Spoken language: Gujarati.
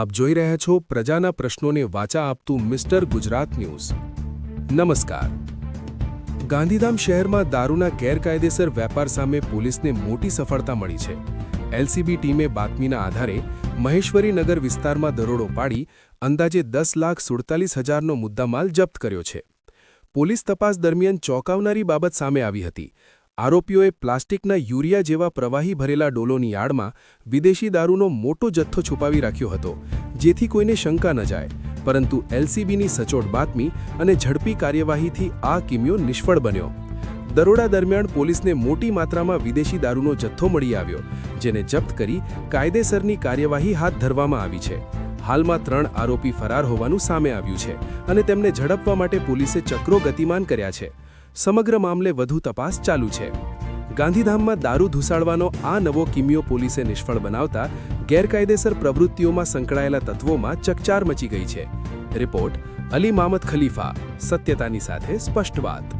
આપ જોઈ રહ્યા છો પ્રજાના પ્રશ્નોને વાચા આપતું મિસ્ટર ગુજરાત ન્યૂઝ। નમસ્કાર। ગાંધીધામ શહેરમાં દારૂના ગેરકાયદેસર વેપાર સામે પોલીસને મોટી સફળતા મળી છે। એલસીબી ટીમે બાતમીના આધારે મહેશ્વરીનગર વિસ્તારમાં દરોડો પાડી અંદાજે 10,47,000નો મુદ્દામાલ જપ્ત કર્યો છે। પોલીસ તપાસ દરમિયાન ચોંકાવનારી બાબત સામે આવી હતી। આરોપીઓએ પ્લાસ્ટિકના યુરિયા જેવા પ્રવાહી ભરેલા ડોલોની આડમાં વિદેશી દારૂનો મોટો જથ્થો છુપાવી રાખ્યો હતો, જેથી કોઈને શંકા ન જાય, પરંતુ એલસીબીની સચોટ બાતમી અને ઝડપી કાર્યવાહીથી આ કિમિયો નિષ્ફળ બન્યો। દરોડા દરમિયાન પોલીસને મોટી માત્રામાં વિદેશી દારૂનો જથ્થો મળી આવ્યો, જેને જપ્ત કરી કાયદેસરની કાર્યવાહી હાથ ધરવામાં આવી છે। હાલમાં 3 આરોપી ફરાર હોવાનું સામે આવ્યું છે અને તેમને ઝડપવા માટે પોલીસે ચક્રો ગતિમાન કર્યા છે। સમગ્ર મામલે વધુ તપાસ ચાલુ છે। ગાંધીધામમાં દારૂ ધુસાડવાનો આ નવો કિમિયો પોલીસે નિષ્ફળ બનાવતા ગેરકાયદેસર પ્રવૃત્તિઓમાં સંકળાયેલા તત્વોમાં ચકચાર મચી ગઈ છે। રિપોર્ટ અલી મામદ ખલીફા, સત્યતાની સાથે સ્પષ્ટ વાત।